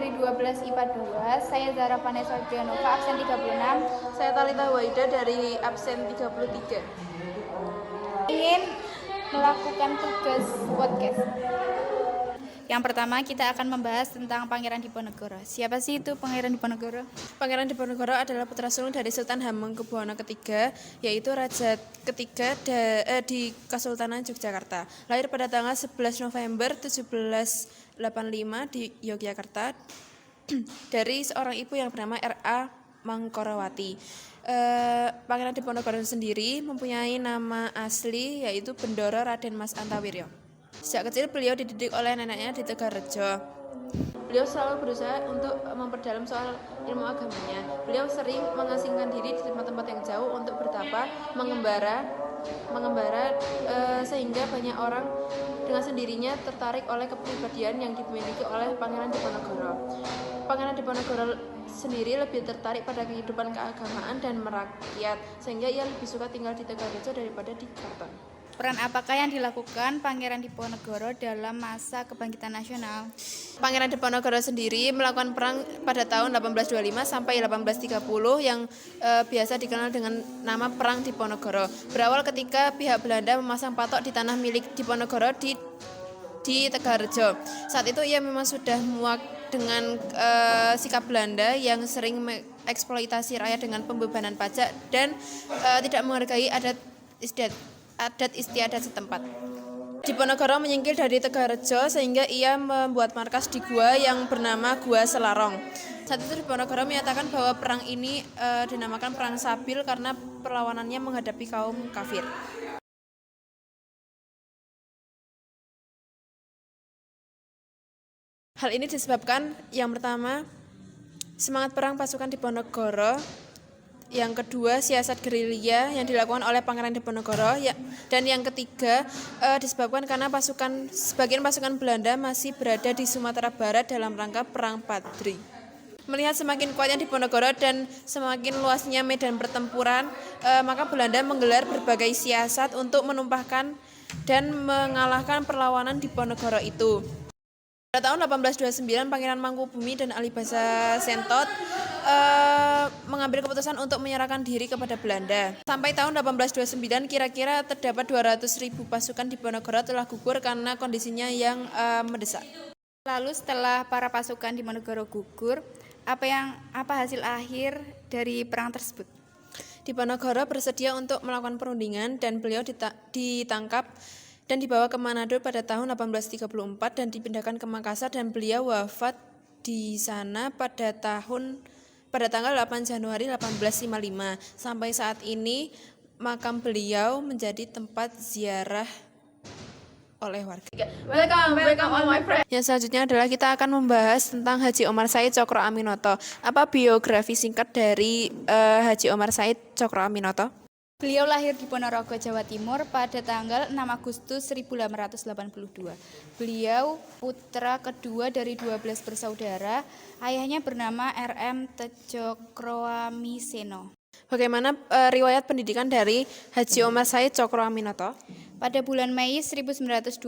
dari 12 IPA 2. Saya Zara Vanessa Adrianova, absen 36. Saya Talita Waida dari absen 33. Ingin melakukan tugas podcast. Yang pertama kita akan membahas tentang Pangeran Diponegoro. Siapa sih itu Pangeran Diponegoro? Pangeran Diponegoro adalah putra sulung dari Sultan Hamengkubuwono III, yaitu raja ketiga di Kesultanan Yogyakarta. Lahir pada tanggal 11 November 1785 di Yogyakarta dari seorang ibu yang bernama R.A. Mangkorawati. Pangeran Diponegoro sendiri mempunyai nama asli yaitu Bendoro Raden Mas Antawiryo. Sejak kecil beliau dididik oleh neneknya di Tegalrejo. Beliau selalu berusaha untuk memperdalam soal ilmu agamanya. Beliau sering mengasingkan diri di tempat-tempat yang jauh untuk bertapa, mengembara, sehingga banyak orang dengan sendirinya tertarik oleh kepribadian yang dimiliki oleh Pangeran Diponegoro. Pangeran Diponegoro sendiri lebih tertarik pada kehidupan keagamaan dan merakyat, sehingga ia lebih suka tinggal di Tegalrejo daripada di Keraton. Peran apakah yang dilakukan Pangeran Diponegoro dalam masa kebangkitan nasional? Pangeran Diponegoro sendiri melakukan perang pada tahun 1825 sampai 1830 yang biasa dikenal dengan nama Perang Diponegoro. Berawal ketika pihak Belanda memasang patok di tanah milik Diponegoro di Tegalrejo. Saat itu ia memang sudah muak dengan sikap Belanda yang sering mengeksploitasi rakyat dengan pembebanan pajak dan tidak menghargai adat istiadat setempat. Diponegoro menyingkir dari Tegalrejo sehingga ia membuat markas di gua yang bernama Gua Selarong. Saat itu Diponegoro menyatakan bahwa perang ini dinamakan Perang Sabil karena perlawanannya menghadapi kaum kafir. Hal ini disebabkan yang pertama, semangat perang pasukan Diponegoro, yang kedua siasat gerilya yang dilakukan oleh Pangeran Diponegoro, dan yang ketiga disebabkan karena sebagian pasukan Belanda masih berada di Sumatera Barat dalam rangka Perang Padri. Melihat semakin kuatnya Diponegoro dan semakin luasnya medan pertempuran, maka Belanda menggelar berbagai siasat untuk menumpahkan dan mengalahkan perlawanan Diponegoro itu. Pada tahun 1829, Pangeran Mangkubumi dan Alibasa Sentot mengambil keputusan untuk menyerahkan diri kepada Belanda. Sampai tahun 1829, kira-kira terdapat 200.000 pasukan Diponegoro telah gugur karena kondisinya yang mendesak. Lalu setelah para pasukan Diponegoro gugur, apa hasil akhir dari perang tersebut? Diponegoro bersedia untuk melakukan perundingan dan beliau ditangkap dan dibawa ke Manado pada tahun 1834 dan dipindahkan ke Makassar, dan beliau wafat di sana pada tanggal 8 Januari 1855. Sampai saat ini makam beliau menjadi tempat ziarah oleh warga. Welcome all my friends. Yang selanjutnya adalah kita akan membahas tentang Haji Omar Said Cokroaminoto. Apa biografi singkat dari Haji Omar Said Cokroaminoto? Beliau lahir di Ponorogo, Jawa Timur pada tanggal 6 Agustus 1882. Beliau putra kedua dari 12 bersaudara. Ayahnya bernama R.M. Tejokroamiseno. Bagaimana riwayat pendidikan dari Haji Omar Said Cokroaminoto? Pada bulan Mei 1912,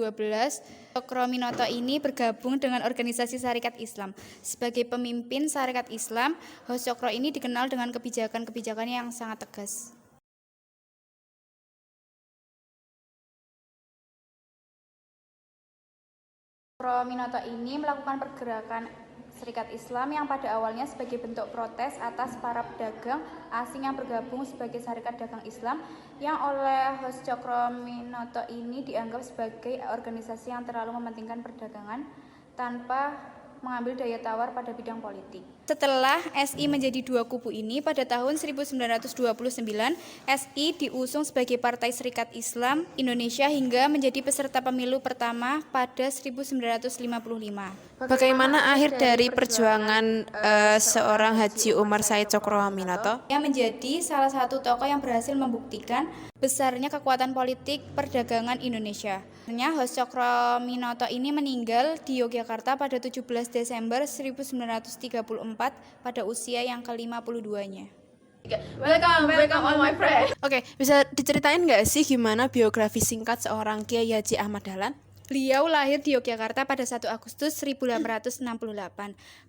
Cokroaminoto ini bergabung dengan organisasi Sarekat Islam. Sebagai pemimpin Sarekat Islam, Hos Cokro ini dikenal dengan kebijakan-kebijakan yang sangat tegas. Cokroaminoto ini melakukan pergerakan Serikat Islam yang pada awalnya sebagai bentuk protes atas para pedagang asing yang bergabung sebagai Sarekat Dagang Islam, yang oleh Hos Cokroaminoto ini dianggap sebagai organisasi yang terlalu mementingkan perdagangan tanpa mengambil daya tawar pada bidang politik. Setelah SI menjadi dua kubu ini, pada tahun 1929, SI diusung sebagai Partai Serikat Islam Indonesia hingga menjadi peserta pemilu pertama pada 1955. Bagaimana akhir dari perjuangan seorang Haji Omar Said Cokroaminoto? Yang menjadi salah satu tokoh yang berhasil membuktikan besarnya kekuatan politik perdagangan Indonesia. Hos Cokroaminoto ini meninggal di Yogyakarta pada 17 Desember 1934 pada usia yang ke-52-nya. Welcome all my friends. Oke, bisa diceritain nggak sih gimana biografi singkat seorang Kiai Haji Ahmad Dahlan? Beliau lahir di Yogyakarta pada 1 Agustus 1868.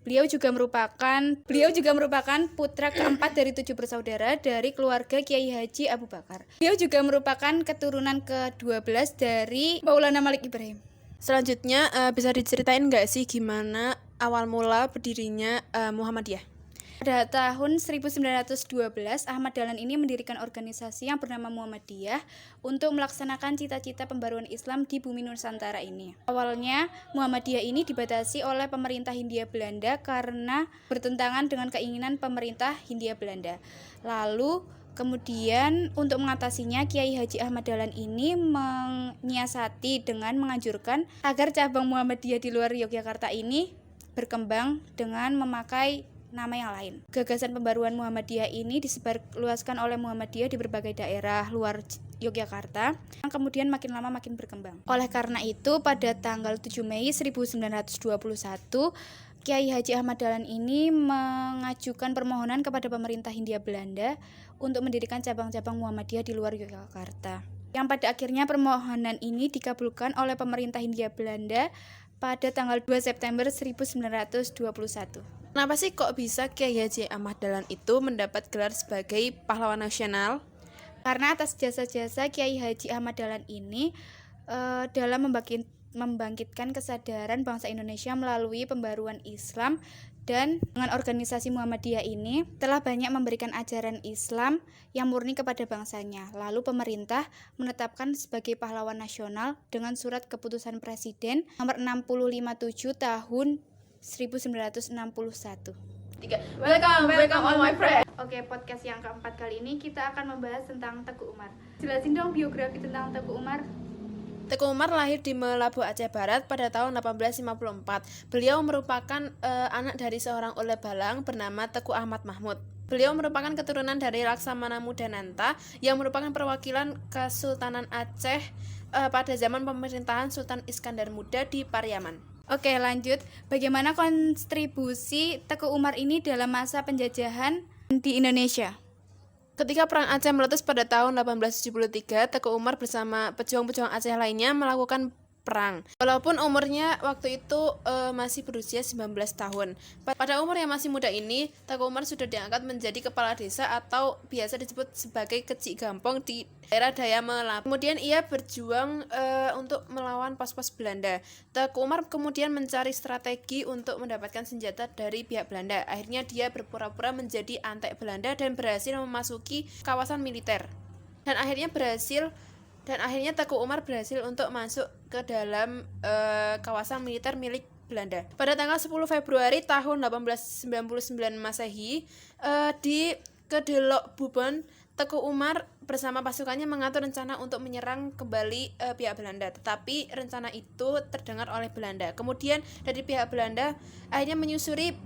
Beliau juga merupakan putra keempat dari 7 bersaudara dari keluarga Kiai Haji Abu Bakar. Beliau juga merupakan keturunan ke-12 dari Maulana Malik Ibrahim. Selanjutnya bisa diceritain nggak sih gimana awal mula berdirinya Muhammadiyah? Pada tahun 1912, Ahmad Dahlan ini mendirikan organisasi yang bernama Muhammadiyah untuk melaksanakan cita-cita pembaruan Islam di bumi Nusantara ini. Awalnya, Muhammadiyah ini dibatasi oleh pemerintah Hindia Belanda karena bertentangan dengan keinginan pemerintah Hindia Belanda. Lalu, kemudian untuk mengatasinya, Kiai Haji Ahmad Dahlan ini menyiasati dengan menganjurkan agar cabang Muhammadiyah di luar Yogyakarta ini berkembang dengan memakai nama yang lain. Gagasan pembaruan Muhammadiyah ini disebarluaskan oleh Muhammadiyah di berbagai daerah luar Yogyakarta, yang kemudian makin lama makin berkembang. Oleh karena itu, pada tanggal 7 Mei 1921, Kiai Haji Ahmad Dahlan ini mengajukan permohonan kepada pemerintah Hindia Belanda untuk mendirikan cabang-cabang Muhammadiyah di luar Yogyakarta. Yang pada akhirnya permohonan ini dikabulkan oleh pemerintah Hindia Belanda pada tanggal 2 September 1921. Kenapa sih kok bisa Kiai Haji Ahmad Dahlan itu mendapat gelar sebagai pahlawan nasional? Karena atas jasa-jasa Kiai Haji Ahmad Dahlan ini dalam membangkitkan kesadaran bangsa Indonesia melalui pembaruan Islam, dan dengan organisasi Muhammadiyah ini telah banyak memberikan ajaran Islam yang murni kepada bangsanya. Lalu pemerintah menetapkan sebagai pahlawan nasional dengan surat keputusan Presiden nomor 657 tahun 1961. Welcome all my friends. Oke, podcast yang keempat kali ini kita akan membahas tentang Teguh Umar. Jelasin dong biografi tentang Teguh Umar. Teguh Umar lahir di Melabu, Aceh Barat pada tahun 1854. Beliau merupakan anak dari seorang ule balang bernama Teguh Ahmad Mahmud. Beliau merupakan keturunan dari Laksamana Mudananta yang merupakan perwakilan Kesultanan Aceh pada zaman pemerintahan Sultan Iskandar Muda di Pariaman. Oke, lanjut. Bagaimana kontribusi Teguh Umar ini dalam masa penjajahan di Indonesia? Ketika Perang Aceh meletus pada tahun 1873, Teguh Umar bersama pejuang-pejuang Aceh lainnya melakukan perang. Walaupun umurnya waktu itu masih berusia 19 tahun. Pada umur yang masih muda ini, Teguh Umar sudah diangkat menjadi kepala desa atau biasa disebut sebagai Kecik Gampong di daerah Daya Melabu. Kemudian ia berjuang untuk melawan pos-pos Belanda. Teguh Umar kemudian mencari strategi untuk mendapatkan senjata dari pihak Belanda. Akhirnya dia berpura-pura menjadi antek Belanda dan berhasil memasuki kawasan militer. Dan akhirnya Teguh Umar berhasil untuk masuk ke dalam kawasan militer milik Belanda. Pada tanggal 10 Februari tahun 1899 Masehi, di Kedelok Bubon, Teguh Umar bersama pasukannya mengatur rencana untuk menyerang kembali pihak Belanda. Tetapi rencana itu terdengar oleh Belanda. Kemudian dari pihak Belanda akhirnya menyusuri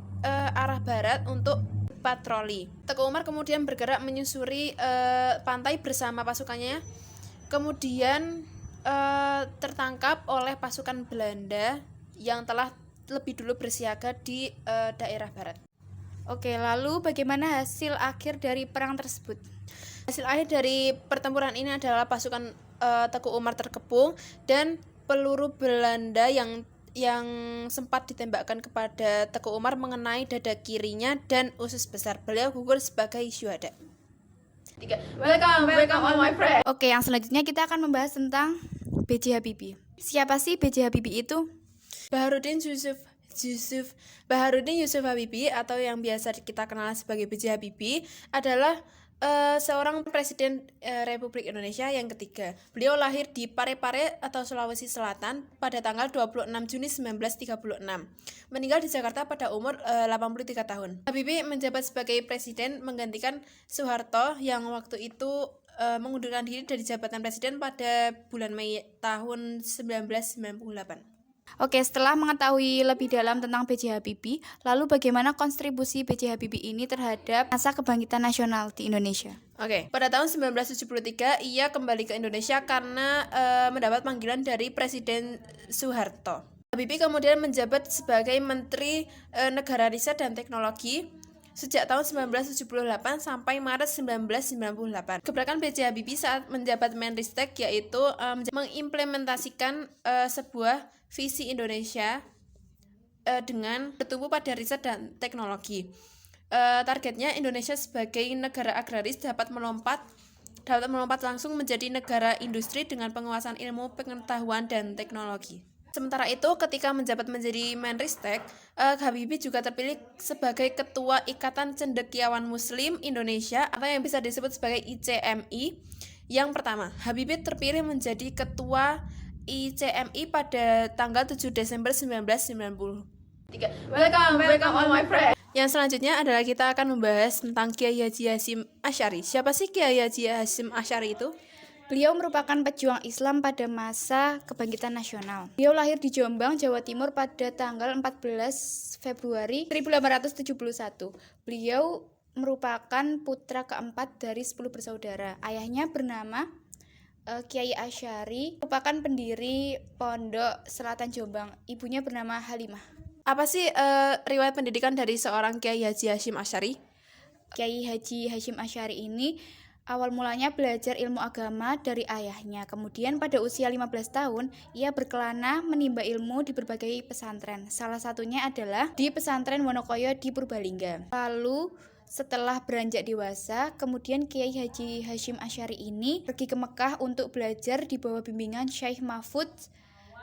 arah barat untuk patroli. Teguh Umar kemudian bergerak menyusuri pantai bersama pasukannya. Kemudian tertangkap oleh pasukan Belanda yang telah lebih dulu bersiaga di daerah barat. Oke, lalu bagaimana hasil akhir dari perang tersebut? Hasil akhir dari pertempuran ini adalah pasukan Teguh Umar terkepung dan peluru Belanda yang sempat ditembakkan kepada Teguh Umar mengenai dada kirinya dan usus besar. Beliau gugur sebagai syuhada. Welcome all my friends. Oke, yang selanjutnya kita akan membahas tentang B.J. Habibie. Siapa sih B.J. Habibie itu? Baharudin Yusuf Habibie atau yang biasa kita kenal sebagai B.J. Habibie adalah seorang presiden Republik Indonesia yang ketiga. Beliau lahir di Parepare atau Sulawesi Selatan pada tanggal 26 Juni 1936. Meninggal di Jakarta pada umur 83 tahun. Habibie menjabat sebagai presiden menggantikan Soeharto yang waktu itu mengundurkan diri dari jabatan presiden pada bulan Mei tahun 1998. Oke, setelah mengetahui lebih dalam tentang B.J. Habibie, lalu bagaimana kontribusi B.J. Habibie ini terhadap masa kebangkitan nasional di Indonesia? Oke, pada tahun 1973 ia kembali ke Indonesia karena mendapat panggilan dari Presiden Soeharto. Habibie kemudian menjabat sebagai Menteri Negara Riset dan Teknologi. sejak tahun 1978 sampai Maret 1998. Gebrakan B.J. Habibie saat menjabat Menristek yaitu mengimplementasikan sebuah visi Indonesia dengan bertumbuh pada riset dan teknologi. Targetnya Indonesia sebagai negara agraris dapat melompat langsung menjadi negara industri dengan penguasaan ilmu, pengetahuan, dan teknologi. Sementara itu, ketika menjabat menjadi Menristek, Habibie juga terpilih sebagai Ketua Ikatan Cendekiawan Muslim Indonesia atau yang bisa disebut sebagai ICMI yang pertama. Habibie terpilih menjadi Ketua ICMI pada tanggal 7 Desember 1990. Welcome all my friends. Yang selanjutnya adalah kita akan membahas tentang Kiai Haji Hasyim Asy'ari. Siapa sih Kiai Haji Hasyim Asy'ari itu? Beliau merupakan pejuang Islam pada masa kebangkitan nasional. Beliau lahir di Jombang, Jawa Timur pada tanggal 14 Februari 1871. Beliau merupakan putra keempat dari 10 bersaudara. Ayahnya bernama Kiai Asy'ari, merupakan pendiri Pondok Selatan Jombang. Ibunya bernama Halimah. Apa sih riwayat pendidikan dari seorang Kiai Haji Hasyim Asy'ari? Kiai Haji Hasyim Asy'ari ini awal mulanya belajar ilmu agama dari ayahnya. Kemudian pada usia 15 tahun, ia berkelana menimba ilmu di berbagai pesantren. Salah satunya adalah di pesantren Wonokoyo di Purbalingga. Lalu setelah beranjak dewasa, kemudian Kiai Haji Hasyim Asy'ari ini pergi ke Mekah untuk belajar di bawah bimbingan Syekh Mahfud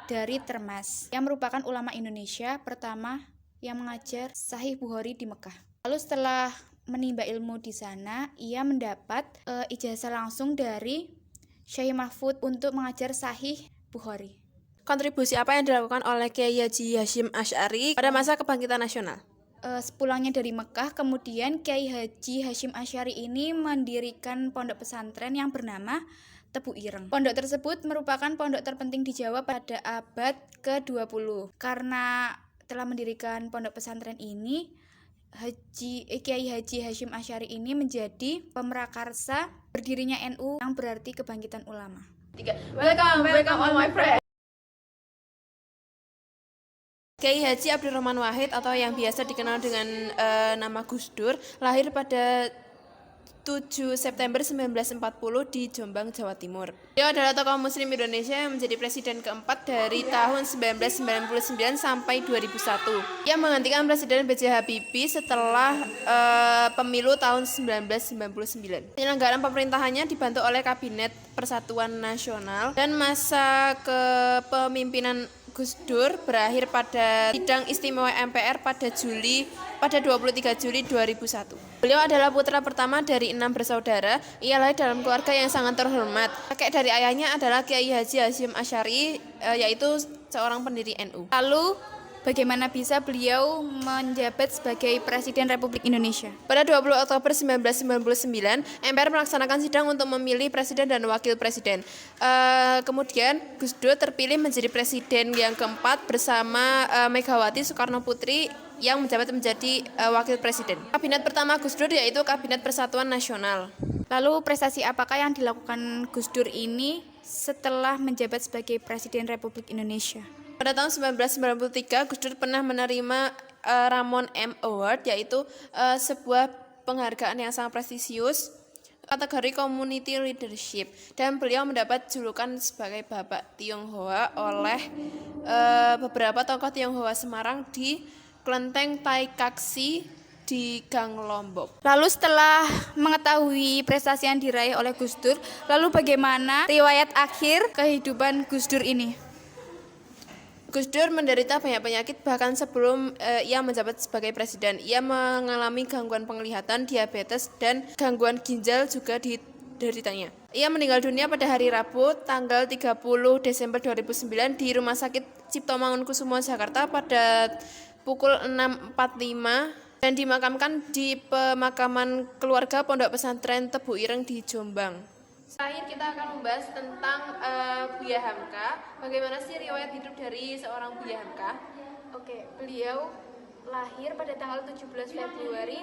dari Termas, yang merupakan ulama Indonesia pertama yang mengajar Sahih Bukhari di Mekah. Lalu setelah menimba ilmu di sana, ia mendapat ijazah langsung dari Syekh Mahfud untuk mengajar Sahih Bukhari. Kontribusi apa yang dilakukan oleh Kiai Haji Hasyim Asy'ari pada masa kebangkitan nasional? Sepulangnya dari Mekah, kemudian Kiai Haji Hasyim Asy'ari ini mendirikan pondok pesantren yang bernama Tebu Ireng. Pondok tersebut merupakan pondok terpenting di Jawa pada abad ke-20. Karena telah mendirikan pondok pesantren ini, Kiai Haji Hasyim Asy'ari ini menjadi pemrakarsa berdirinya NU yang berarti kebangkitan ulama. Welcome all my friends. Kiai Haji Abdurrahman Wahid atau yang biasa dikenal dengan nama Gus Dur lahir pada 7 September 1940 di Jombang, Jawa Timur. Beliau adalah tokoh muslim Indonesia yang menjadi presiden keempat dari tahun 1999 sampai 2001. Ia menggantikan Presiden B.J. Habibie setelah pemilu tahun 1999. Penyelenggaraan pemerintahannya dibantu oleh Kabinet Persatuan Nasional dan masa kepemimpinan Gus Dur berakhir pada sidang istimewa MPR pada 23 Juli 2001. Beliau adalah putra pertama dari 6 bersaudara. Ia lahir dalam keluarga yang sangat terhormat. Kakek dari ayahnya adalah Kiai Haji Hasyim Asy'ari, yaitu seorang pendiri NU. Lalu, bagaimana bisa beliau menjabat sebagai Presiden Republik Indonesia? Pada 20 Oktober 1999, MPR melaksanakan sidang untuk memilih presiden dan wakil presiden. Kemudian Gus Dur terpilih menjadi presiden yang keempat bersama Megawati Soekarno Putri yang menjabat menjadi wakil presiden. Kabinet pertama Gus Dur yaitu Kabinet Persatuan Nasional. Lalu prestasi apakah yang dilakukan Gus Dur ini setelah menjabat sebagai Presiden Republik Indonesia? Pada tahun 1993, Gus Dur pernah menerima Ramon M. Award, yaitu sebuah penghargaan yang sangat prestisius kategori Community Leadership, dan beliau mendapat julukan sebagai Bapak Tionghoa oleh beberapa tokoh Tionghoa Semarang di Kelenteng Tai Kaksi di Gang Lombok. Lalu setelah mengetahui prestasi yang diraih oleh Gus Dur, lalu bagaimana riwayat akhir kehidupan Gus Dur ini? Gus Dur menderita banyak penyakit bahkan sebelum ia menjabat sebagai presiden. Ia mengalami gangguan penglihatan, diabetes, dan gangguan ginjal juga dideritanya. Ia meninggal dunia pada hari Rabu, tanggal 30 Desember 2009 di Rumah Sakit Cipto Mangunkusumo, Jakarta pada pukul 6.45 dan dimakamkan di pemakaman keluarga Pondok Pesantren Tebu Ireng di Jombang. Terakhir kita akan membahas tentang Buya Hamka. Bagaimana sih riwayat hidup dari seorang Buya Hamka? Oke, beliau lahir pada tanggal 17 Februari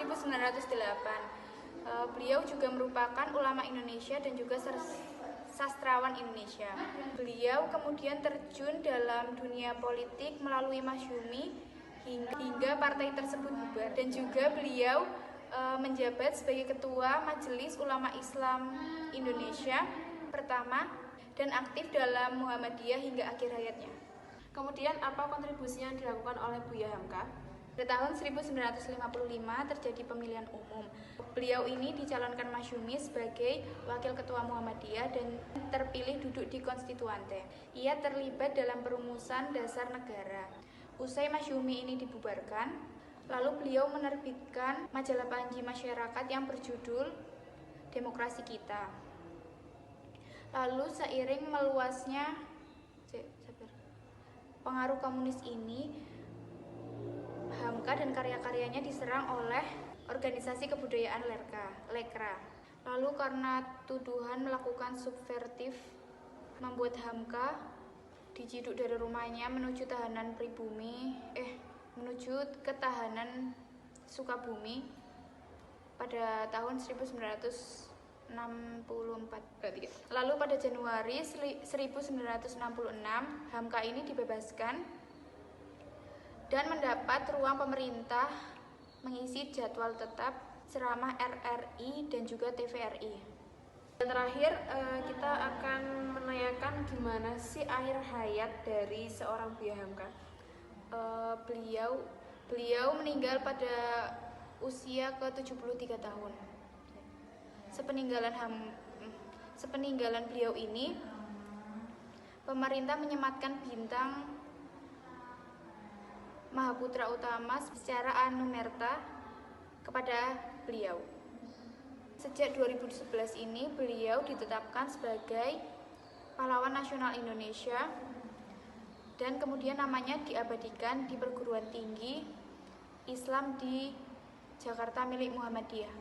1908. Beliau juga merupakan ulama Indonesia dan juga sastrawan Indonesia. Beliau kemudian terjun dalam dunia politik melalui masyumi hingga partai tersebut bubar. Dan juga beliau menjabat sebagai Ketua Majelis Ulama Islam Indonesia pertama dan aktif dalam Muhammadiyah hingga akhir hayatnya. Kemudian apa kontribusi yang dilakukan oleh Buya Hamka? Pada tahun 1955 terjadi pemilihan umum. Beliau ini dicalonkan masyumi sebagai Wakil Ketua Muhammadiyah dan terpilih duduk di Konstituante. Ia terlibat dalam perumusan dasar negara. Usai masyumi ini dibubarkan, lalu beliau menerbitkan majalah panji masyarakat yang berjudul Demokrasi Kita. Lalu seiring meluasnya pengaruh komunis ini, Hamka dan karya-karyanya diserang oleh organisasi kebudayaan Lekra. Lalu karena tuduhan melakukan subvertif, membuat Hamka diciduk dari rumahnya menuju ke tahanan Sukabumi pada tahun 1964. Lalu pada Januari 1966, Hamka ini dibebaskan dan mendapat ruang pemerintah mengisi jadwal tetap ceramah RRI dan juga TVRI. Dan terakhir kita akan menanyakan gimana sih akhir hayat dari seorang Buya Hamka. Beliau meninggal pada usia ke-73 tahun. Sepeninggalan beliau ini, pemerintah menyematkan bintang Mahaputra Utama secara anumerta kepada beliau. Sejak 2011 ini beliau ditetapkan sebagai pahlawan nasional Indonesia dan kemudian namanya diabadikan di perguruan tinggi Islam di Jakarta milik Muhammadiyah.